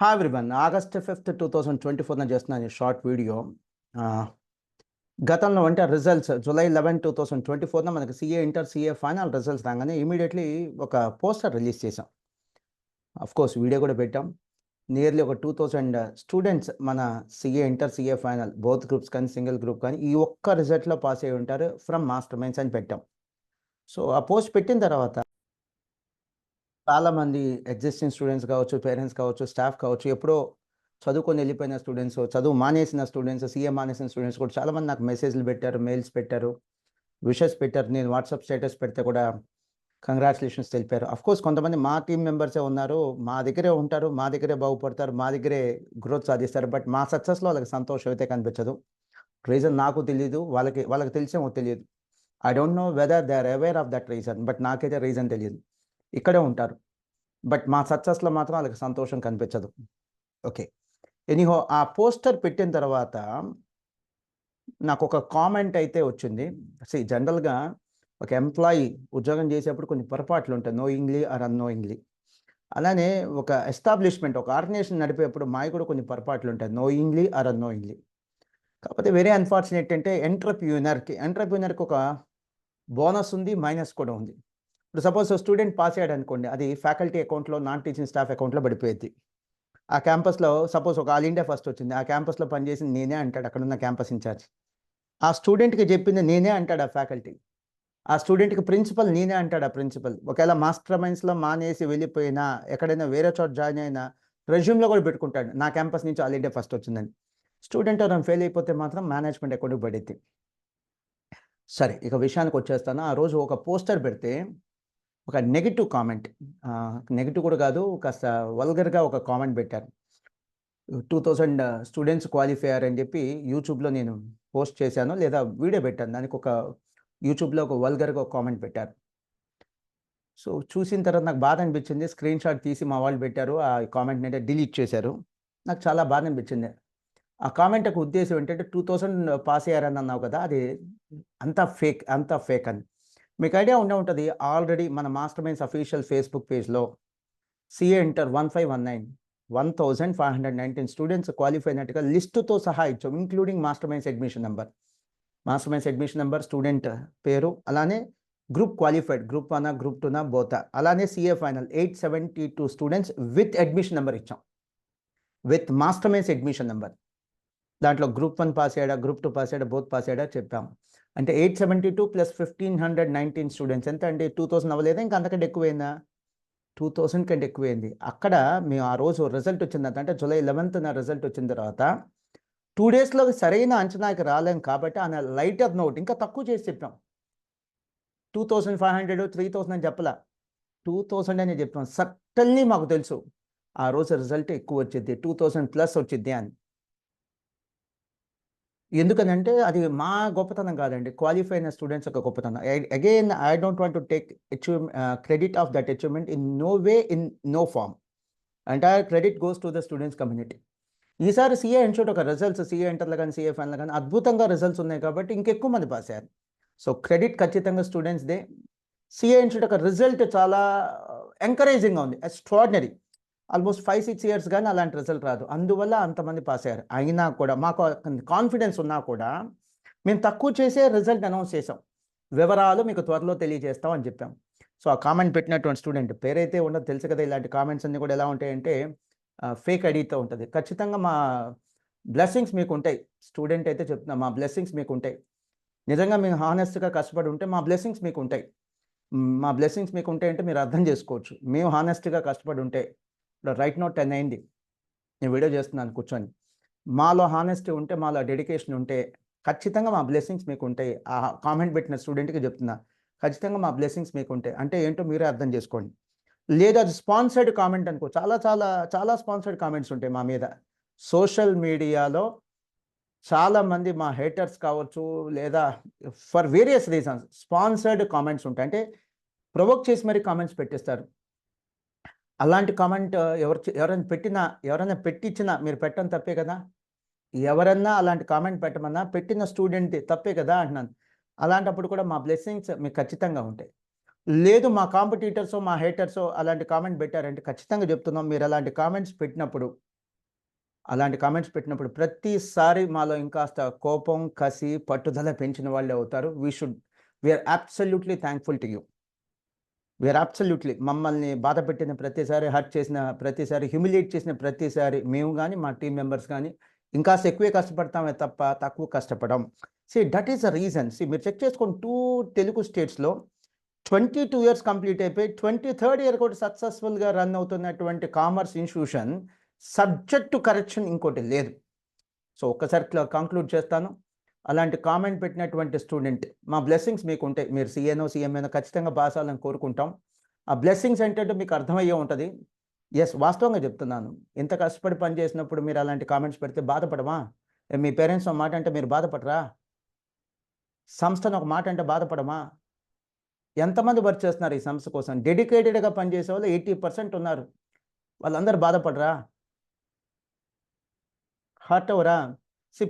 Hi everyone. August 5th 2024 చేస్తున్నాను ఈ short video. గతంలో అంటే రిజల్ట్స్ జూలై 11 2024 మనకి CA inter CA final results రాగానే ఇమీడియట్లీ ఒక పోస్టర్ రిలీజ్ చేసాం. కోర్స్ వీడియో కూడా పెట్టాం. నియర్లీ ఒక 2000 స్టూడెంట్స్ మన CA inter CA final both groups కానీ సింగిల్ గ్రూప్ కానీ ఈ ఒక్క రిజల్ట్లో పాస్ అయి ఉంటారు ఫ్రమ్ మాస్టర్ మైండ్స్ అని పెట్టాం. సో ఆ పోస్ట్ పెట్టిన తర్వాత చాలామంది ఎగ్జిస్టింగ్ స్టూడెంట్స్ కావచ్చు, పేరెంట్స్ కావచ్చు, స్టాఫ్ కావచ్చు, ఎప్పుడో చదువుకొని వెళ్ళిపోయిన స్టూడెంట్స్, చదువు మానేసిన స్టూడెంట్స్, సీఏ మానేసిన స్టూడెంట్స్ కూడా చాలామంది నాకు మెసేజ్లు పెట్టారు, మెయిల్స్ పెట్టారు, విషెస్ పెట్టారు. నేను వాట్సాప్ స్టేటస్ పెడితే కూడా కంగ్రాచులేషన్స్ తెలిపారు. అఫ్కోర్స్ కొంతమంది మా టీం మెంబర్సే ఉన్నారు, మా దగ్గరే ఉంటారు, మా దగ్గరే బాగుపడతారు, మా దగ్గరే గ్రోత్ సాధిస్తారు. బట్ మా సక్సెస్లో వాళ్ళకి సంతోషం అయితే కనిపించదు. రీజన్ నాకు తెలీదు, వాళ్ళకి తెలిసేమో తెలియదు. I don't know whether they are aware of that reason, but నాకైతే రీజన్ తెలియదు. ఇక్కడే ఉంటారు, బట్ మా సక్సెస్లో మాత్రం వాళ్ళకి సంతోషం కనిపించదు. ఓకే, ఎనీహో ఆ పోస్టర్ పెట్టిన తర్వాత నాకు ఒక కామెంట్ అయితే వచ్చింది. జనరల్గా ఒక ఎంప్లాయీ ఉద్యోగం చేసేప్పుడు కొన్ని పొరపాట్లు ఉంటాయి, నోయింగ్లీ ఆర్ అన్నోయింగ్లీ. అలానే ఒక ఎస్టాబ్లిష్మెంట్, ఒక ఆర్గనైజేషన్ నడిపేప్పుడు మావి కూడా కొన్ని పొరపాట్లు ఉంటాయి, నోయింగ్లీ ఆర్ అన్నోయింగ్లీ. కాకపోతే వెరీ అన్ఫార్చునేట్ అంటే ఎంటర్ప్రీనర్కి ఒక బోనస్ ఉంది, మైనస్ కూడా ఉంది. ఇప్పుడు సపోజ్ స్టూడెంట్ పాస్ అయ్యాడు అనుకోండి, అది ఫ్యాకల్టీ అకౌంట్లో, నాన్ టీచింగ్ స్టాఫ్ అకౌంట్లో పడిపోయింది. ఆ క్యాంపస్లో సపోజ్ ఒక ఆల్ ఇండియా ఫస్ట్ వచ్చింది, ఆ క్యాంపస్లో పనిచేసింది నేనే అంటాడు అక్కడున్న క్యాంపస్ ఇన్ఛార్జ్. ఆ స్టూడెంట్కి చెప్పింది నేనే అంటాడు ఆ ఫ్యాకల్టీ. ఆ స్టూడెంట్కి ప్రిన్సిపల్ నేనే అంటాడు ఆ ప్రిన్సిపల్. ఒకవేళ మాస్టర్ మైండ్స్లో మానేసి వెళ్ళిపోయినా, ఎక్కడైనా వేరే చోట జాయిన్ అయినా రెజ్యూమ్లో కూడా పెట్టుకుంటాడు నా క్యాంపస్ నుంచి ఆల్ ఇండియా ఫస్ట్ వచ్చిందని. స్టూడెంట్ ఎవరైనా ఫెయిల్ అయిపోతే మాత్రం మేనేజ్మెంట్ అకౌంట్కి పడిద్ది. సరే, ఇక విషయానికి వచ్చేస్తాను. ఆ రోజు ఒక పోస్టర్ పెడితే ఒక నెగిటివ్ కామెంట్, నెగిటివ్ కూడా కాదు, కాస్త వల్గర్గా ఒక కామెంట్ పెట్టారు. 2000 స్టూడెంట్స్ క్వాలిఫై అయ్యారని చెప్పి యూట్యూబ్లో నేను పోస్ట్ చేశాను, లేదా వీడియో పెట్టాను. దానికి ఒక యూట్యూబ్లో ఒక వల్గర్గా ఒక కామెంట్ పెట్టారు. సో చూసిన తర్వాత నాకు బాధ అనిపించింది. స్క్రీన్ షాట్ తీసి మా వాళ్ళు పెట్టారు, ఆ కామెంట్ని అయితే డిలీట్ చేశారు. నాకు చాలా బాధ అనిపించింది. ఆ కామెంట్ యొక్క ఉద్దేశం ఏంటంటే 2000 పాస్ అయ్యారని అన్నావు కదా, అది అంతా ఫేక్ అని. మీకు ఐడియా ఉండే ఉంటుంది. ఆల్రెడీ మన మాస్టర్ మైండ్స్ అఫీషియల్ ఫేస్బుక్ పేజ్లో సిఏ ఇంటర్ 1519 స్టూడెంట్స్ క్వాలిఫై అయినట్టుగా లిస్టుతో సహా ఇచ్చాం, including Master Minds admission number, student పేరు, అలానే group qualified, group 1 group 2 both, అలానే CA final 872 students with admission number ఇచ్చాం, with Master Minds admission number. దాంట్లో గ్రూప్ 1 పాస్ అయ్యాడా, గ్రూప్ 2 పాస్ అయ్యాడా, బోత్ పాస్ అయ్యాడా చెప్పాం. అంటే 872 ప్లస్ 1519 స్టూడెంట్స్ ఎంత అండి? 2000 అవ్వలేదా? ఇంకా అంతకంటే ఎక్కువైందా? 2000 కంటే ఎక్కువైంది. అక్కడ మేము ఆ రోజు రిజల్ట్ వచ్చిందంట, అంటే జూలై 11న రిజల్ట్ వచ్చిన తర్వాత 2 డేస్లో సరైన అంచనాకి రాలేం కాబట్టి ఆయన లైటర్ నోట్ ఇంకా తక్కువ చేసి చెప్పాం. 2500 3000 అని చెప్పలా, 2000 అని చెప్పాం. సర్టన్లీ మాకు తెలుసు ఆ రోజు రిజల్ట్ ఎక్కువ వచ్చింది, 2000 ప్లస్ వచ్చింది అని. ఎందుకనంటే అది మా గొప్పతనం కాదండి, క్వాలిఫై అయిన స్టూడెంట్స్ యొక్క గొప్పతనం. Again I don't want to take credit of that achievement in no way, in no form. Entire credit goes to the students community. ఈసారి సిఏ ఇన్స్టిట్యూట్ ఒక రిజల్ట్స్, సిఏ ఇంటర్లో కానీ సిఏ ఫైనల్ కానీ అద్భుతంగా results ఉన్నాయి కాబట్టి ఇంకెక్కువ మంది పాస్ అయ్యారు. సో క్రెడిట్ ఖచ్చితంగా స్టూడెంట్స్దే. సిఏ ఇన్స్టిట్యూట్ ఒక రిజల్ట్ చాలా ఎంకరేజింగ్గా ఉంది, ఎక్స్ట్రాడినరీ. ఆల్మోస్ట్ 5-6 ఇయర్స్ కానీ అలాంటి రిజల్ట్ రాదు, అందువల్ల అంతమంది పాస్ అయ్యారు. అయినా కూడా మాకు కాన్ఫిడెన్స్ ఉన్నా కూడా మేము తక్కువ చేసే రిజల్ట్ అనౌన్స్ చేసాం. వివరాలు మీకు త్వరలో తెలియజేస్తాం అని చెప్పాం. సో ఆ కామెంట్ పెట్టినటువంటి స్టూడెంట్ పేరైతే ఉండదు, తెలుసు కదా. ఇలాంటి కామెంట్స్ అన్నీ కూడా ఎలా ఉంటాయంటే ఫేక్ ఐడితో ఉంటుంది. ఖచ్చితంగా మా బ్లెస్సింగ్స్ మీకు ఉంటాయి. స్టూడెంట్ అయితే చెప్తున్నా, మా బ్లెస్సింగ్స్ మీకు ఉంటాయి. నిజంగా మేము హానెస్ట్గా కష్టపడి ఉంటే మా బ్లెస్సింగ్స్ మీకు ఉంటాయి. మా బ్లెస్సింగ్స్ మీకు ఉంటాయంటే మీరు అర్థం చేసుకోవచ్చు. మేము హానెస్ట్గా కష్టపడి ఉంటే, రైట్ నో 10 అయింది, నేను వీడియో చేస్తున్నాను కూర్చొని. మాలో హానెస్టీ ఉంటే, మాలో డెడికేషన్ ఉంటే ఖచ్చితంగా మా బ్లెస్సింగ్స్ మీకు ఉంటాయి. ఆ కామెంట్ పెట్టిన స్టూడెంట్కి చెప్తున్నా, ఖచ్చితంగా మా బ్లెస్సింగ్స్ మీకు ఉంటాయి. అంటే ఏంటో మీరే అర్థం చేసుకోండి. లేదు అది స్పాన్సర్డ్ కామెంట్ అనుకో, చాలా చాలా చాలా స్పాన్సర్డ్ కామెంట్స్ ఉంటాయి మా మీద. సోషల్ మీడియాలో చాలామంది మా హేటర్స్ కావచ్చు, లేదా for various reasons sponsored comments ఉంటాయి. అంటే ప్రొవోక్ చేసి మరీ కామెంట్స్ పెట్టిస్తారు. అలాంటి కామెంట్ ఎవరైనా పెట్టించినా మీరు పెట్టడం తప్పే కదా. ఎవరన్నా అలాంటి కామెంట్ పెట్టమన్నా పెట్టిన స్టూడెంట్ తప్పే కదా అంటున్నాను. అలాంటప్పుడు కూడా మా బ్లెస్సింగ్స్ మీకు ఖచ్చితంగా ఉంటాయి. లేదు మా కాంపిటీటర్సో, మా హేటర్సో అలాంటి కామెంట్ పెట్టారంటే ఖచ్చితంగా చెప్తున్నాం, మీరు అలాంటి కామెంట్స్ పెట్టినప్పుడు అలాంటి కామెంట్స్ పెట్టినప్పుడు ప్రతిసారి మాలో ఇంకాస్త కోపం, కసి, పట్టుదల పెంచిన వాళ్ళే అవుతారు. We are absolutely thankful to you. We are absolutely మమ్మల్ని బాధపెట్టిన ప్రతిసారి, హర్ట్ చేసిన ప్రతిసారి, హ్యూమిలియేట్ చేసిన ప్రతిసారి మేము గాని, మా టీమ్ మెంబర్స్ గాని ఇంకాస్త ఎక్కువే కష్టపడతామే తప్ప తక్కువ కష్టపడం. That is the reason. మీరు చెక్ చేసుకోండి 2 తెలుగు స్టేట్స్‌లో 22 ఇయర్స్ కంప్లీట్ అయిపోయి 23rd ఇయర్ కూడా సక్సెస్‌ఫుల్‌గా రన్ అవుతున్నటువంటి commerce institution subject to correction ఇంకోటి లేదు. ఒక్కసారి కంక్లూడ్ చేస్తాను. అలాంటి కామెంట్ పెట్టినటువంటి స్టూడెంట్ మా బ్లెస్సింగ్స్ మీకుంటాయి. మీరు సీఏనో, సీఎంఏనో ఖచ్చితంగా పాస్ అవ్వాలని కోరుకుంటాం. ఆ బ్లెస్సింగ్స్ ఏంటంటే మీకు అర్థమయ్యే ఉంటది. వాస్తవంగా చెప్తున్నాను. ఇంత కష్టపడి పని చేసినప్పుడు మీరు అలాంటి కామెంట్స్ పెడితే బాధపడమా? మీ పేరెంట్స్ ఒక మాట అంటే మీరు బాధపడరా? సంస్థను ఒక మాట అంటే బాధపడమా? ఎంతమంది వర్క్ చేస్తున్నారు ఈ సంస్థ కోసం? డెడికేటెడ్‌గా పనిచేసేవాళ్ళు 80% ఉన్నారు. వాళ్ళందరూ బాధపడరా? హర్ట్ అవ్వరా?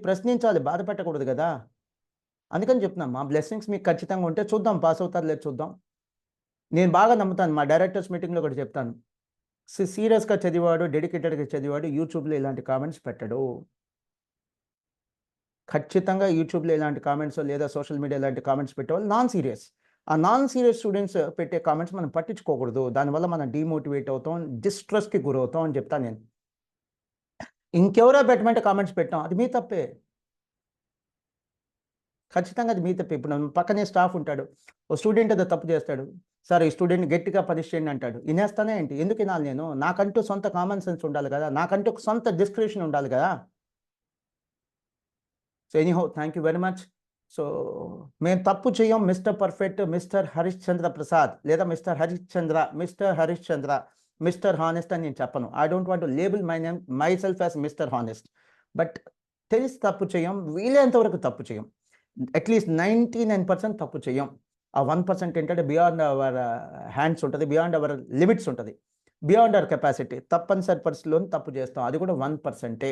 ప్రశ్నించాలి. బాధ పెట్టకూడదు గదా! అందుకని చెప్తున్నాను. మా బ్లెస్సింగ్స్ మీకు ఖచ్చితంగా ఉంటే చూద్దాం పాస్ అవుతారో లేదో చూద్దాం. నేను బాగా నమ్ముతాను. మా డైరెక్టర్స్ మీటింగ్‌లో కూడా చెప్తాను. సీరియస్‌గా చదివాడు, డెడికేటెడ్‌గా చదివాడు యూట్యూబ్‌లో ఇలాంటి కామెంట్స్ పెట్టడు. ఖచ్చితంగా యూట్యూబ్‌లో ఇలాంటి కామెంట్స్ లేదా సోషల్ మీడియా ఇలాంటి కామెంట్స్ పెట్టేవాళ్ళు నాన్ సీరియస్. ఆ నాన్ సీరియస్ స్టూడెంట్స్ పెట్టే కామెంట్స్ మనం పట్టించుకోకూడదు. దానివల్ల మనం డీమోటివేట్ అవుతాం, డిస్ట్రెస్‌కి గురవుతాం అని చెప్తాను నేను. ఇంకెవరో పెట్టమంటే కామెంట్స్ పెట్టాం. అది మీ తప్పే. ఖచ్చితంగా అది మీ తప్పే. ఇప్పుడు పక్కనే స్టాఫ్ ఉంటాడు. ఓ స్టూడెంట్ ఏదో తప్పు చేస్తాడు. సార్ ఈ స్టూడెంట్‌ని గట్టిగా పనిష్ చేయండి అంటాడు. ఇనేస్తానా ఏంటి? ఎందుకు ఇనాలి నేను? నాకంటూ సొంత కామన్ సెన్స్ ఉండాలి గదా! నాకంటూ ఒక సొంత డిస్క్రిషన్ ఉండాలి గదా! Anyhow thank you very much. So, మేము తప్పు చెయ్యం mister perfect, mister Harishchandra Prasad లేదా mister Harishchandra, mister Harishchandra, mister honest అని నేను చెప్పను. I don't want to label myself as mister honest. But తెలిసి తప్పు చేయం. వీలైనంత వరకు తప్పు చేయం. అట్‌లీస్ట్ 99% తప్పు చెయ్యం. ఆ 1% ఏంటంటే బియాండ్ అవర్ హ్యాండ్స్ ఉంటది. బియాండ్ అవర్ లిమిట్స్ ఉంటది. Beyond our capacity. తప్పనిసరి పరిస్థితిలోనే తప్పు చేస్తాం. అది కూడా 1%.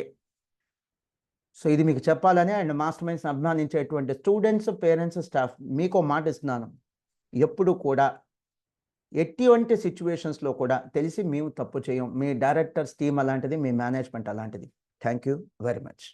ఇది మీకు చెప్పాలని అండ్ మాస్టర్ మైండ్స్‌ని అభిమానించేటువంటి స్టూడెంట్స్, పేరెంట్స్, స్టాఫ్ మీకో మాట ఇస్తున్నాను. ఎప్పుడు కూడా ఎటువంటి సిట్యుయేషన్స్‌లో కూడా తెలిసి మేము తప్పు చేయం. మీ డైరెక్టర్స్ టీమ్ అలాంటిది, మీ మేనేజ్‌మెంట్ అలాంటిది. Thank you very much.